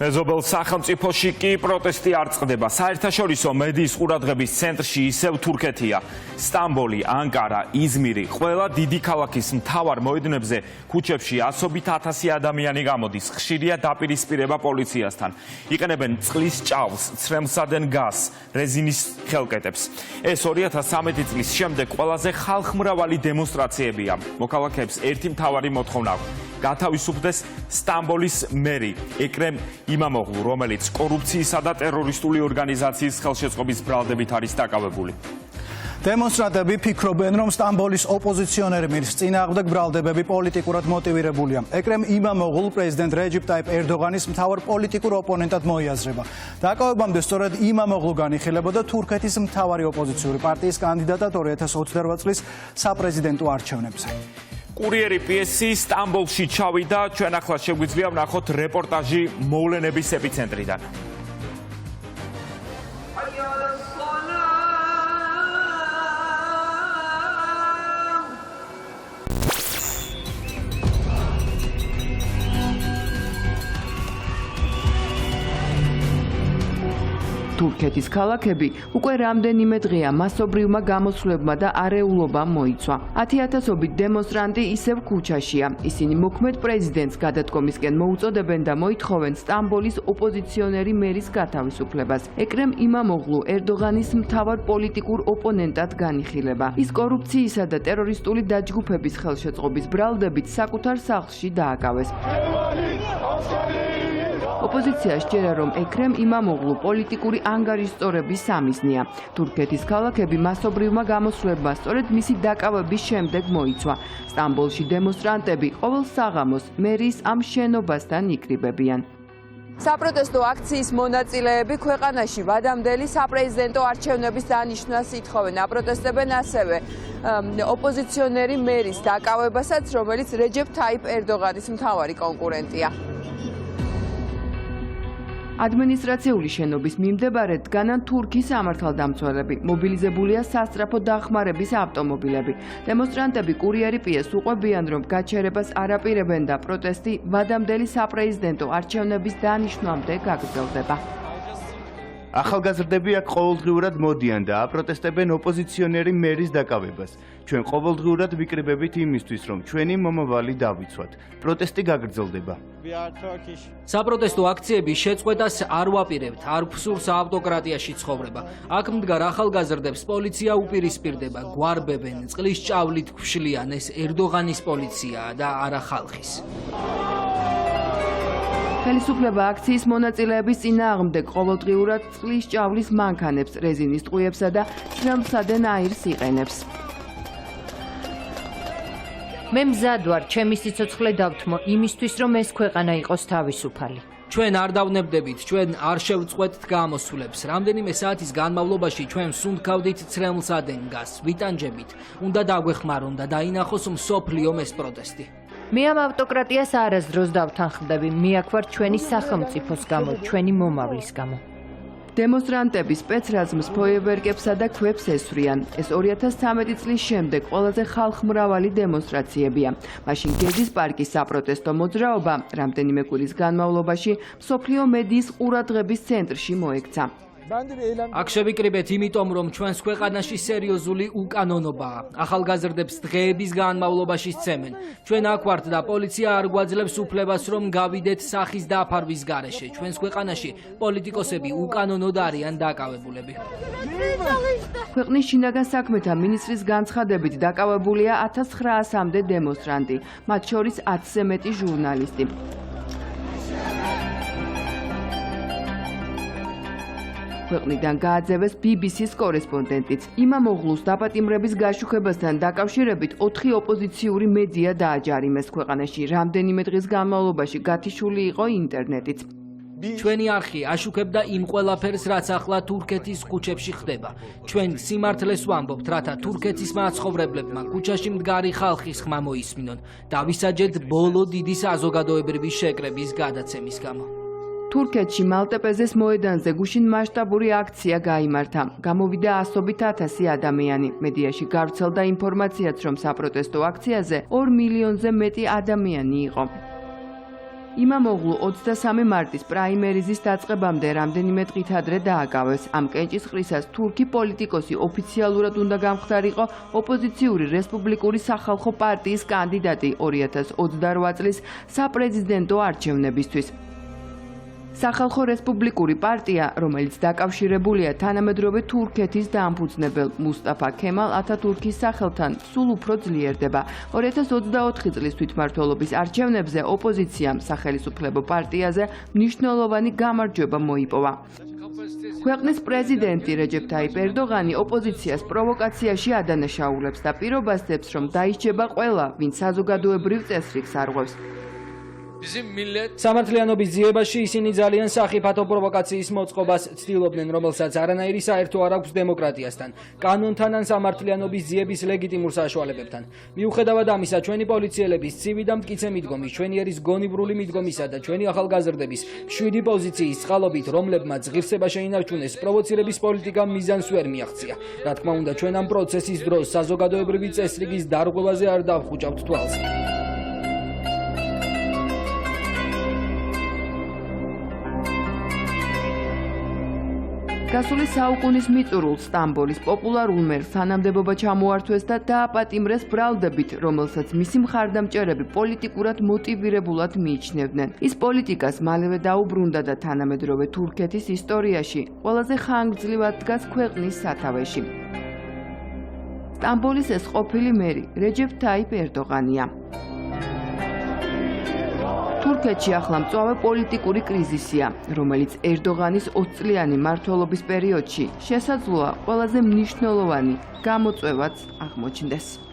მეზობელ სახელმწიფოში კი პროტესტი არ წყდება. საერთაშორისო მედიის ყურადღების ცენტრში ისევ თურქეთია. სტამბოლი, ანკარა, იზმირი, ყველა დიდი ქალაქის მთავარ მოედნებზე ქუჩებში ასობით ათასი ადამიანი გამოდის. ხშირია დაპირისპირება პოლიციასთან. იყენებენ წყლის ჭავლს, ცრემლსადენ გაზს, რეზინის ხელკეტებს. ეს 2013 წლის შემდეგ ყველაზე ხალხმრავალი დემონსტრაციებია. მოქალაქეებს ერთი მთავარი მოთხოვნა აქვს. გათავისუფლდეს სტამბოლის მერი ეკრემ იმამოღლუ, რომელიც კორუფციისა და ტერორისტული ორგანიზაციის ხელშეწყობის ბრალდებით არის დაკავებული. დემონსტრანტები ფიქრობენ, რომ სტამბოლის ოპოზიციონერების წინააღმდეგ ბრალდებები პოლიტიკურად მოტივირებულია. ეკრემ იმამოღლუ პრეზიდენტ რეჯიპ ტაიპ ერდოღანის მთავარ პოლიტიკურ ოპონენტად მოიაზრება. დაკავებამდე სწორედ იმამოღლუ განიხილებოდა თურქეთის მთავარი ოპოზიციური პარტიის კანდიდატად 2028 წლის საპრეზიდენტო არჩევნებზე. კურიერი პიესი სტამბოლში ჩავიდა, ჩვენ ახლა შეგვიძლია ვნახოთ რეპორტაჟი მოვლენების ეპიცენტრიდან. თურქეთის ქალაქები უკვე რამდენიმე დღეა მასობრივმა გამოსვლებმა და არეულობამ მოიცვა. 10,000-ობით დემონსტრანტი ისევ ქუჩაშია. ისინი მოქმედ პრეზიდენტს გადადგომისკენ მოუწოდებენ და მოითხოვენ სტამბოლის ოპოზიციონერი მერის გათავისუფლებას. ეკრემ იმამოღლუ ერდოღანის მთავარ პოლიტიკურ ოპონენტად განიხილება. ის კორუფციისა და ტერორისტული დაჯგუფების ხელშეწყობის ბრალდებით საკუთარ სახლში დააკავეს. ოპოზიცია სჯერა, რომ ეკრემ იმამოღლუ პოლიტიკური ანგარიშსწორების სამიზნეა. თურქეთის ქალაქები მასობრივმა გამოსვლებმა სწორედ მისი დაკავების შემდეგ მოიცვა. სტამბოლში დემონსტრანტები ყოველ საღამოს მერის ამ შენობასთან იკრიბებიან. საპროტესტო აქციის მონაწილეები ქვეყანაში ვადამდელი საპრეზიდენტო არჩევნების დანიშვნას ითხოვენ. აპროტესტებენ ასევე ოპოზიციონერი მერის დაკავებასაც, რომელიც რეჯეპ ტაიპ ერდოღანის მთავარი კონკურენტია. ადმინისტრაციული შენობის მიმდებარედ დგანან თურქის სამართალდამცველები, მობილიზებულია სასწრაფო დახმარების ავტომობილები. დემონსტრანტები კურიერი პიესს უყვებიან, რომ გაჩერებას არ აპირებენ და პროტესტი ვადამდელი საპრეზიდენტო არჩევნების დანიშვნამდე გაგრძელდება. ახალგაზრდები აქ ყოველდღიურად მოდიან და აპროტესტებენ ოპოზიციონერი მერის დაკავებას. ჩვენ ყოველდღიურად ვიკრიბებით იმისთვის, რომ ჩვენი მომავალი დავიცვათ. პროტესტი გაგრძელდება. საპროტესტო აქციების შეწყვეტას არ ვაპირებთ, არ გვსურს ავტოკრატიაში ცხოვრება. აქ მდგარ ახალგაზრდებს პოლიცია უპირისპირდება, გვარბებენ, წყლის ჭავლით გვშლიან, ეს ერდოღანის პოლიციაა და არა ხალხის. ხელისუფლება აქციის მონაწილეების წინააღმდეგ ყოველდღიურად წყლის ჭავლის მანქანებს, რეზინის ტყუებსა და ცრემლსადენ აირს იყენებს. მე მზად ვარ ჩემი სიცოცხლე დავთმო იმისთვის, რომ ეს ქვეყანა იყოს თავისუფალი. ჩვენ არ დავნებდებით, ჩვენ არ შევწყვეტთ გამოსვლებს. რამდენიმე საათის განმავლობაში ჩვენ სუნთქავდით ცრემლსადენ გაზს, ვიტანჯებით. უნდა დაგვეხმარონ და დაინახოს მსოფლიომ ეს პროტესტი. მე ამ ავტოკრატიას არასდროს დავთანხმდები. მე აქ ვარ ჩვენი სახელმწიფოს გამო, ჩვენი მომავლის გამო. დემონსტრანტები სპეცრაზმს, ფოიერვერკებსა და ქვებს ესვრიან. ეს 2013 წლის შემდეგ ყველაზე ხალხმრავალი დემონსტრაციებია. მაშინ გეზის პარკის საპროტესტო მოძრაობა რამდენიმე კვირის განმავლობაში მსოფლიო მედიის ყურადღების ცენტრში მოექცა. აქ შევიკრიბეთ იმიტომ, რომ ჩვენს ქვეყანაში სერიოზული უკანონობაა. ახალგაზრდებს დღეების განმავლობაში სცემენ. ჩვენ აქ ვართ და პოლიცია არ გვაძლევს უფლებას, რომ გავიდეთ სახის დაფარვის გარეშე. ჩვენს ქვეყანაში პოლიტიკოსები უკანონოდ არიან დაკავებულები. ქვეყნის შინაგან საქმეთა მინისტრის განცხადებით დაკავებულია 1900-მდე დემონსტრანტი, მათ შორის 10-ზე მეტი ჟურნალისტი. ქვეყნიდან გააძევეს BBC-ს კორესპონდენტიც. იმამოღლუს დაპატიმრების გაშუქებასთან დაკავშირებით 4 ოპოზიციური მედია დააჯარიმეს. ქვეყანაში რამდენიმე დღის განმავლობაში გათიშული იყო ინტერნეტიც. ჩვენი არხი აშუქებდა იმ ყველაფერს, რაც ახლა თურქეთის ქუჩებში ხდება. ჩვენ სიმართლეს ვამბობთ, რათა თურქეთის მაცხოვრებლებმა ქუჩაში მდგარი ხალხის ხმა მოისმინონ და ვისაჯეთ ბოლო დიდი საზოგადოებრივი შეკრების გადაცემის გამო. თურქეთში მალტეპეზეს მოედანზე გუშინ მასშტაბური აქცია გაიმართა. გამოვიდა ასობით ათასი ადამიანი. მედიაში გავრცელდა ინფორმაციაც, რომ საპროტესტო აქციაზე 2 მილიონზე მეტი ადამიანი იყო. იმამოღლუ 23 მარტის პრაიმერიზის დაწყებამდე რამდენიმე დღით ადრე დააკავეს. ამ კენჭისყრისას თურქი პოლიტიკოსი ოფიციალურად უნდა გამხდარიყო ოპოზიციური რესპუბლიკური სახალხო პარტიის კანდიდატი 2028 წლის საპრეზიდენტო არჩევნებისთვის. სახალხო რესპუბლიკური პარტია, რომელიც დაკავშირებულია თანამედროვე თურქეთის დაამფუძნებელ მუსტაფა ქემალ ათათურქის სახელთან, სულ უფრო ძლიერდება. 2024 წლის თვითმმართველობის არჩევნებზე ოპოზიციამ სახელისუფლებო პარტიაზე მნიშვნელოვანი გამარჯვება მოიპოვა. ქვეყნის პრეზიდენტი რეჯეფ თაიპ ერდოღანი ოპოზიციას პროვოკაციაში ადანაშაულებს და პირობასდებს, რომ დაისჯება ყველა, ვინც საზოგადოებრივ წესრიგს არღვევს. სამართლიანობის ძიებაში ისინი ძალიან სახიფათო პროვოკაციის მოწყობას ცდილობდნენ, რომელსაც არანაირი საერთო არ აქვს დემოკრატიასთან, კანონთან ან სამართლიანობის ძიების ლეგიტიმურ საშუალებებთან. მიუხედავად ამისა, ჩვენი პოლიციელების ცივი და მტკიცე მიდგომის, ჩვენი ერის გონივრული მიდგომისა და ჩვენი ახალგაზრდების 7 პოზიციის წყალობით, რომლებმაც ღირსება შეინარჩუნეს, პროვოცირების პოლიტიკამ მიზანს ვერ მიაღწია. რა თქმა უნდა, ჩვენ ამ პროცესის დროს საზოგადოებრივი წესრიგის დარღვევაზე არ დავხუჭავთ თვალს. გასული საუკუნის მიწურულ სტამბოლის პოპულარულ მერს თანამდებობა ჩამოართვეს და დააპატიმრეს ბრალდებით, რომელსაც მისი მხარდამჭერები პოლიტიკურად მოტივირებულად მიიჩნევდნენ. ის პოლიტიკას მალევე დაუბრუნდა და თანამედროვე თურქეთის ისტორიაში ყველაზე ხანგრძლივად დგას ქვეყნის სათავეში. სტამბოლის ეს ყოფილი მერი რეჯეფ თაიპ ერდოღანია. თურქეთში ახლა მწვავე პოლიტიკური კრიზისია, რომელიც ერდოღანის 20 წლიანი მმართველობის პერიოდში შესაძლოა ყველაზე მნიშვნელოვანი გამოწვევაც აღმოჩნდეს.